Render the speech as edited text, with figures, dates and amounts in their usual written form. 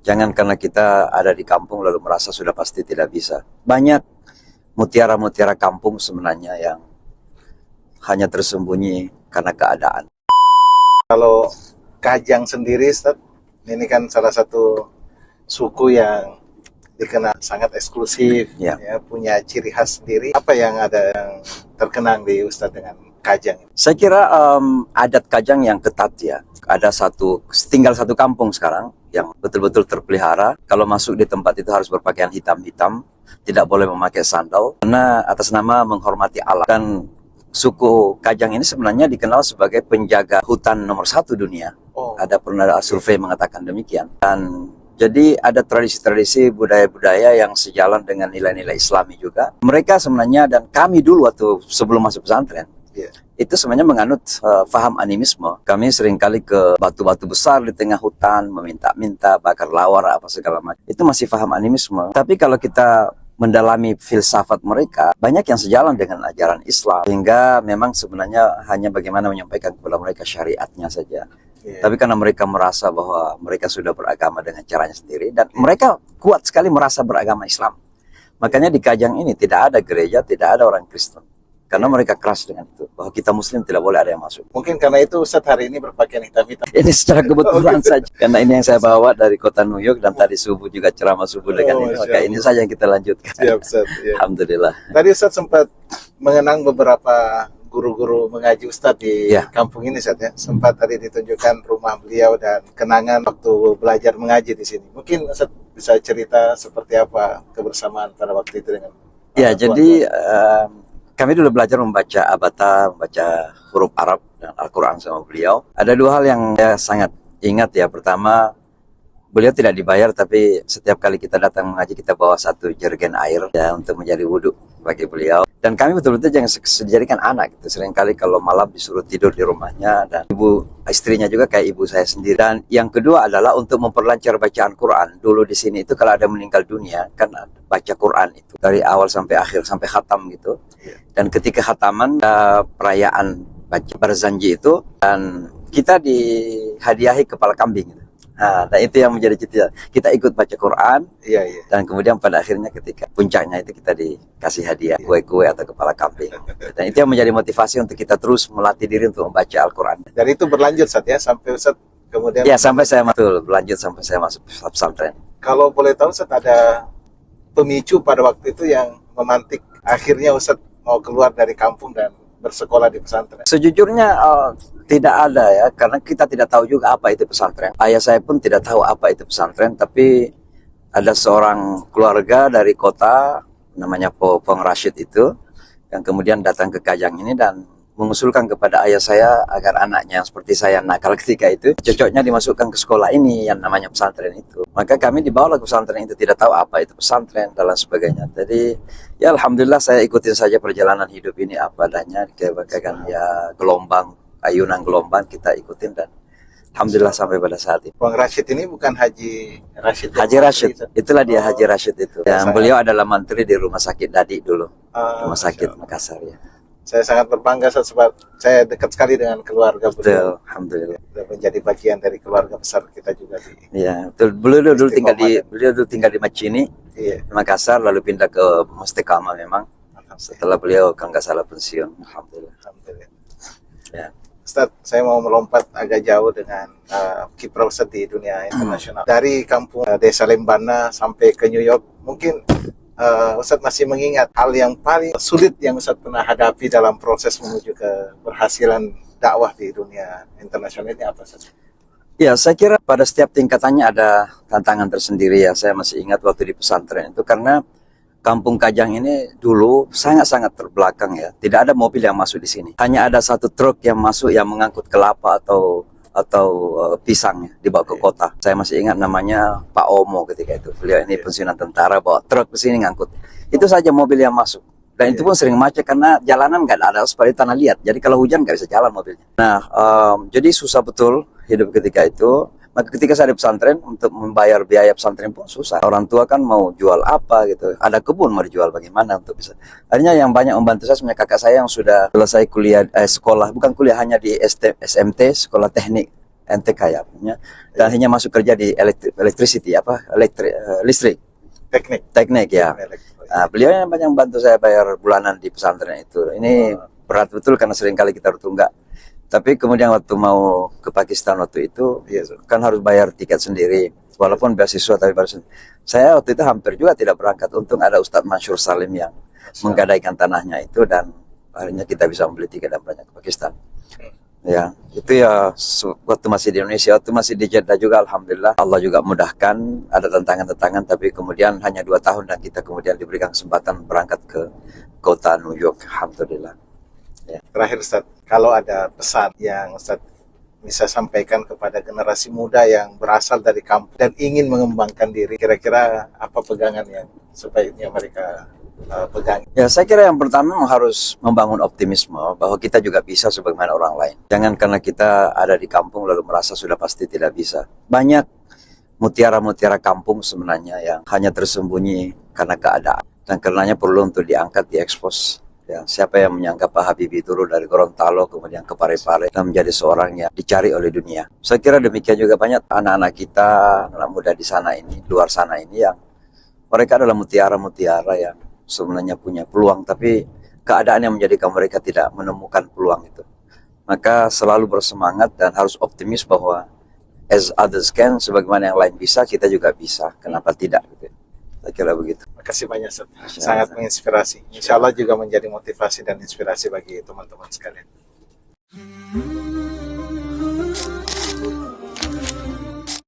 Jangan karena kita ada di kampung lalu merasa sudah pasti tidak bisa. Banyak mutiara-mutiara kampung sebenarnya yang hanya tersembunyi karena keadaan. Kalau Kajang sendiri, Ustaz, ini kan salah satu suku yang dikenal sangat eksklusif, Ya. punya ciri khas sendiri. Apa yang ada yang terkenang di Ustaz dengan Kajang? Saya kira adat Kajang yang ketat ya. Tinggal satu kampung sekarang yang betul-betul terpelihara. Kalau masuk di tempat itu harus berpakaian hitam-hitam, tidak boleh memakai sandal karena atas nama menghormati alam. Dan suku Kajang ini sebenarnya dikenal sebagai penjaga hutan nomor 1 dunia. Pernah survei mengatakan demikian. Dan jadi ada tradisi-tradisi budaya-budaya yang sejalan dengan nilai-nilai Islami juga. Mereka sebenarnya dan kami dulu waktu sebelum masuk pesantren, itu sebenarnya menganut faham animisme. Kami seringkali ke batu-batu besar di tengah hutan, meminta-minta, bakar lawar, apa segala macam. Itu masih faham animisme. Tapi kalau kita mendalami filsafat mereka, banyak yang sejalan dengan ajaran Islam. Sehingga memang sebenarnya hanya bagaimana menyampaikan kepada mereka syariatnya saja. Tapi karena mereka merasa bahwa mereka sudah beragama dengan caranya sendiri, dan mereka kuat sekali merasa beragama Islam. Makanya di Kajang ini tidak ada gereja, tidak ada orang Kristen. Karena mereka keras dengan itu, bahwa kita Muslim tidak boleh ada yang masuk. Mungkin karena itu Ustaz hari ini berpakaian hitam-hitam. Ini secara kebetulan saja. Karena ini yang saya bawa dari kota New York, dan tadi subuh juga ceramah subuh dengan ini. Maka ini saja yang kita lanjutkan. Siap, Ustaz. Alhamdulillah. Tadi Ustaz sempat mengenang beberapa guru-guru mengaji Ustadz di kampung ini, Ustadz, ya. Sempat tadi ditunjukkan rumah beliau dan kenangan waktu belajar mengaji di sini. Mungkin Ustadz bisa cerita seperti apa kebersamaan pada waktu itu dengan jadi kami dulu belajar membaca abata, membaca huruf Arab dan Al-Quran sama beliau. Ada dua hal yang saya sangat ingat ya. Pertama, beliau tidak dibayar, tapi setiap kali kita datang mengaji kita bawa 1 jerigen air ya untuk menjadi wudhu bagi beliau. Dan kami betul-betul jangan dijadikan anak gitu. Seringkali kalau malam disuruh tidur di rumahnya, dan istrinya juga kayak ibu saya sendiri. Dan yang kedua adalah untuk memperlancar bacaan Quran. Dulu di sini itu kalau ada meninggal dunia kan baca Quran itu dari awal sampai akhir sampai khatam gitu. Dan ketika khataman perayaan baca barzanji itu, dan kita dihadiahi kepala kambing gitu. Nah, itu yang menjadi cita. Kita ikut baca Quran, dan kemudian pada akhirnya ketika puncaknya itu kita dikasih hadiah kue-kue atau kepala kambing. Dan itu yang menjadi motivasi untuk kita terus melatih diri untuk membaca Al-Quran. Dan itu berlanjut, Ustaz, ya, sampai Ustaz kemudian. Ya, sampai saya berlanjut sampai saya masuk pesantren. Kalau boleh tahu, Ustaz, ada pemicu pada waktu itu yang memantik akhirnya Ustaz mau keluar dari kampung dan bersekolah di pesantren? Sejujurnya tidak ada ya, karena kita tidak tahu juga apa itu pesantren. Ayah saya pun tidak tahu apa itu pesantren, tapi ada seorang keluarga dari kota namanya Pong Rashid itu yang kemudian datang ke Kajang ini dan mengusulkan kepada ayah saya agar anaknya yang seperti saya nakal ketika itu cocoknya dimasukkan ke sekolah ini yang namanya pesantren itu. Maka kami dibawa ke pesantren itu, tidak tahu apa itu pesantren dan lain sebagainya. Jadi ya alhamdulillah saya ikutin saja perjalanan hidup ini apa adanya, kayak ya ayunan gelombang kita ikutin, dan alhamdulillah sampai pada saat ini. Bang Rashid ini bukan Haji Rashid. Haji Rashid, itulah dia Haji Rashid itu. Yang beliau adalah menteri di Rumah Sakit Dadi dulu, Rumah Sakit Makassar ya. Saya sangat berbangga sebab saya dekat sekali dengan keluarga beliau. Alhamdulillah. Sudah menjadi bagian dari keluarga besar kita juga di. Iya, betul. Beliau dulu tinggal di Macini, Makassar, lalu pindah ke Mustikama memang. Setelah beliau kalau nggak salah pensiun. Alhamdulillah. Ya. Ustaz, saya mau melompat agak jauh dengan kiprah Ustaz di dunia internasional. Dari kampung desa Lembana sampai ke New York, mungkin Ustaz masih mengingat hal yang paling sulit yang Ustaz pernah hadapi dalam proses menuju keberhasilan dakwah di dunia internasional ini apa, Ustaz? Ya, saya kira pada setiap tingkatannya ada tantangan tersendiri ya. Saya masih ingat waktu di pesantren itu, karena Kampung Kajang ini dulu sangat-sangat terbelakang ya. Tidak ada mobil yang masuk di sini. Hanya ada 1 truk yang masuk yang mengangkut kelapa atau pisang dibawa ke kota. Saya masih ingat namanya Pak Omo ketika itu. Beliau ini pensiunan tentara, bawa truk ke sini ngangkut. Itu saja mobil yang masuk. Dan itu pun sering macet karena jalanan nggak ada seperti tanah liat. Jadi kalau hujan nggak bisa jalan mobilnya. Nah, jadi susah betul hidup ketika itu. Maka ketika saya di pesantren, untuk membayar biaya pesantren pun susah. Orang tua kan mau jual apa gitu. Ada kebun mau dijual, bagaimana untuk bisa. Akhirnya yang banyak membantu saya sebenarnya kakak saya yang sudah selesai kuliah, sekolah. Bukan kuliah, hanya di SMT, Sekolah Teknik NTK ya punya, dan akhirnya masuk kerja di listrik teknik ya. Beliau yang banyak bantu saya bayar bulanan di pesantren itu. Ini berat betul karena sering kali kita bertunggak. Tapi kemudian waktu mau ke Pakistan waktu itu, kan harus bayar tiket sendiri. Walaupun beasiswa, tapi saya waktu itu hampir juga tidak berangkat. Untung ada Ustadz Mansur Salim yang menggadaikan tanahnya itu, dan akhirnya kita bisa membeli tiket dan berangkat ke Pakistan. Ya, itu ya waktu masih di Indonesia, waktu masih di Jeddah juga, alhamdulillah Allah juga mudahkan, ada tantangan-tantangan, tapi kemudian hanya 2 tahun dan kita kemudian diberikan kesempatan berangkat ke kota New York, alhamdulillah. Ya. Terakhir Ustaz, kalau ada pesan yang Ustaz bisa sampaikan kepada generasi muda yang berasal dari kampung dan ingin mengembangkan diri, kira-kira apa pegangan yang sebaiknya mereka pegang? Ya, saya kira yang pertama harus membangun optimisme bahwa kita juga bisa sebagaimana orang lain. Jangan karena kita ada di kampung lalu merasa sudah pasti tidak bisa. Banyak mutiara-mutiara kampung sebenarnya yang hanya tersembunyi karena keadaan, dan karenanya perlu untuk diangkat, diekspos. Ya, siapa yang menyangka Pak Habibie turun dari Gorontalo kemudian ke Parepare dan menjadi seorang yang dicari oleh dunia. Saya kira demikian juga banyak anak-anak kita, anak muda di sana ini, luar sana ini, yang mereka adalah mutiara-mutiara yang sebenarnya punya peluang, tapi keadaan yang menjadikan mereka tidak menemukan peluang itu. Maka selalu bersemangat dan harus optimis bahwa as others can, sebagaimana yang lain bisa, kita juga bisa. Kenapa tidak? Saya kira begitu. Terima kasih banyak, Ustaz. Sangat menginspirasi. Insya Allah juga menjadi motivasi dan inspirasi bagi teman-teman sekalian.